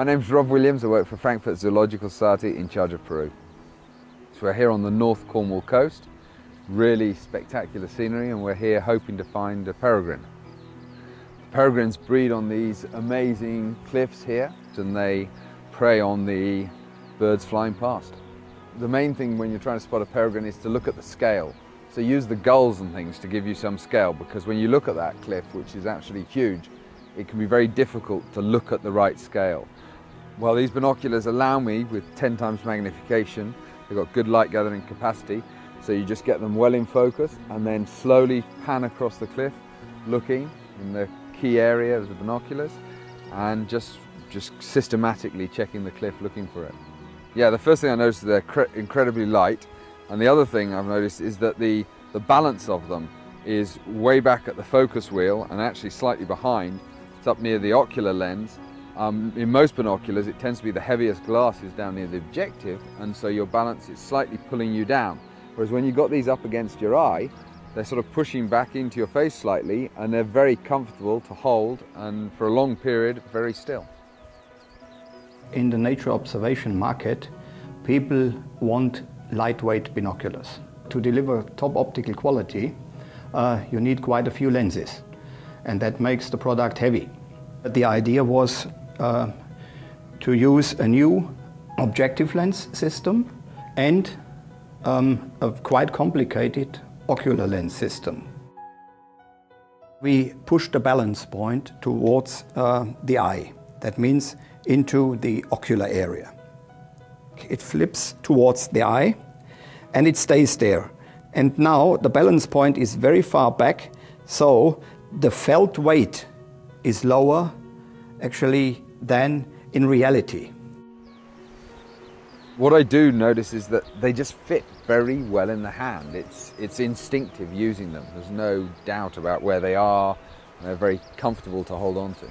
name's Rob Williams. I work for Frankfurt Zoological Society in charge of Peru. So we're here on the North Cornwall coast, really spectacular scenery, and we're here hoping to find a peregrine. Peregrines breed on these amazing cliffs here, and they prey on the birds flying past. The main thing when you're trying to spot a peregrine is to look at the scale. So use the gulls and things to give you some scale, because when you look at that cliff, which is actually huge, it can be very difficult to look at the right scale. Well, these binoculars allow me, with 10 times magnification, they've got good light gathering capacity, so you just get them well in focus and then slowly pan across the cliff, looking in the key area of the binoculars and just systematically checking the cliff, looking for it. Yeah, the first thing I noticed is they're incredibly light, and the other thing I've noticed is that the balance of them is way back at the focus wheel and actually slightly behind. It's up near the ocular lens. In most binoculars it tends to be the heaviest glasses down near the objective, and so your balance is slightly pulling you down. Whereas when you've got these up against your eye, they're sort of pushing back into your face slightly, and they're very comfortable to hold, and for a long period, very still. In the nature observation market, people want lightweight binoculars. To deliver top optical quality, you need quite a few lenses, and that makes the product heavy. The idea was to use a new objective lens system and a quite complicated ocular lens system. We pushed the balance point towards the eye. That means into the ocular area. It flips towards the eye and it stays there. And now the balance point is very far back, so the felt weight is lower actually than in reality. What I do notice is that they just fit very well in the hand. It's instinctive using them. There's no doubt about where they are, and they're very comfortable to hold on to.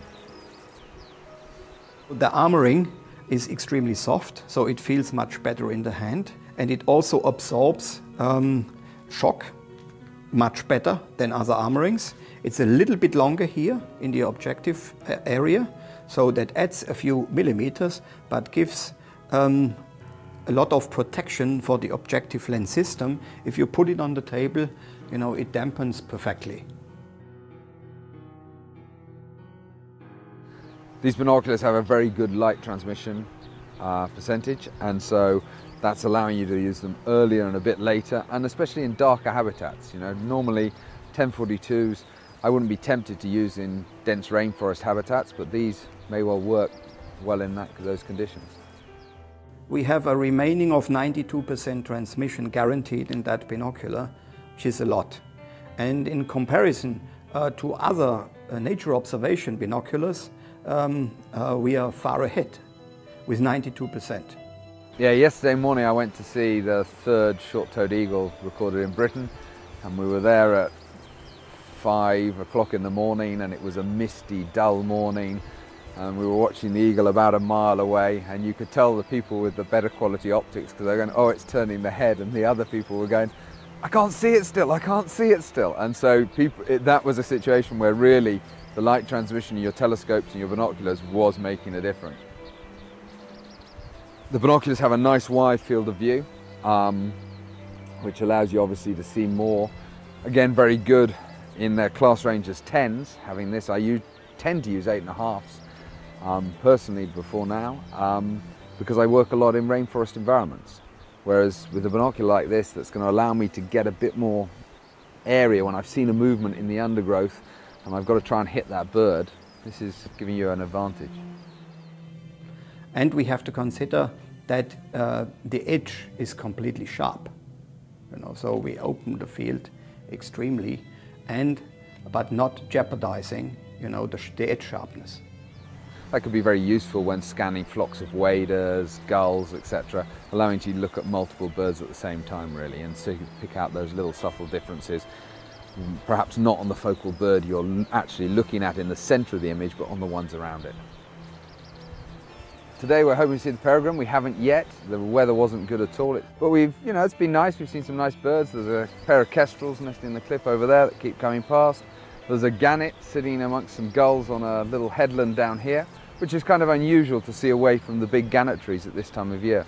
The armoring is extremely soft, so it feels much better in the hand, and it also absorbs shock much better than other armorings. It's a little bit longer here in the objective area, so that adds a few millimeters, but gives a lot of protection for the objective lens system. If you put it on the table, you know, it dampens perfectly. These binoculars have a very good light transmission percentage, and so that's allowing you to use them earlier and a bit later, and especially in darker habitats. You know, normally 1042s I wouldn't be tempted to use in dense rainforest habitats, but these may well work well in those conditions. We have a remaining of 92% transmission guaranteed in that binocular, which is a lot. And in comparison to other nature observation binoculars, we are far ahead with 92%. Yeah, yesterday morning I went to see the third short-toed eagle recorded in Britain, and we were there at 5 o'clock in the morning, and it was a misty, dull morning, and we were watching the eagle about a mile away, and you could tell the people with the better quality optics, because they're going, oh, it's turning the head, and the other people were going, I can't see it still, I can't see it still. And so that was a situation where really the light transmission in your telescopes and your binoculars was making a difference. The binoculars have a nice wide field of view, which allows you obviously to see more. Again, very good in their class range as 10s. Having this, I tend to use 8.5s personally before now, because I work a lot in rainforest environments. Whereas with a binocular like this, that's going to allow me to get a bit more area when I've seen a movement in the undergrowth and I've got to try and hit that bird, this is giving you an advantage. And we have to consider that the edge is completely sharp. You know, so we open the field extremely, but not jeopardizing, you know, the edge sharpness. That could be very useful when scanning flocks of waders, gulls, etc., allowing you to look at multiple birds at the same time, really, and so you can pick out those little subtle differences, perhaps not on the focal bird you're actually looking at in the center of the image, but on the ones around it. Today we're hoping to see the peregrine. We haven't yet. The weather wasn't good at all, but it's been nice. We've seen some nice birds. There's a pair of kestrels nesting in the cliff over there that keep coming past. There's a gannet sitting amongst some gulls on a little headland down here. which is kind of unusual to see away from the big gannet trees at this time of year.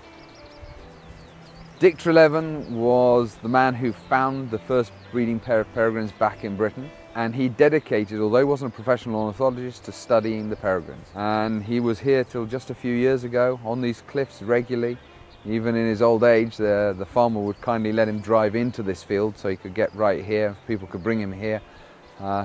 Dick Treleaven was the man who found the first breeding pair of peregrines back in Britain, and he dedicated, although he wasn't a professional ornithologist, to studying the peregrines. And he was here till just a few years ago on these cliffs regularly. Even in his old age, the farmer would kindly let him drive into this field so he could get right here, people could bring him here,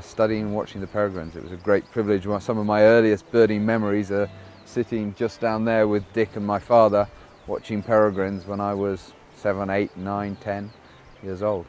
studying and watching the peregrines. It was a great privilege. Some of my earliest birding memories are sitting just down there with Dick and my father watching peregrines when I was 7, 8, 9, 10 years old.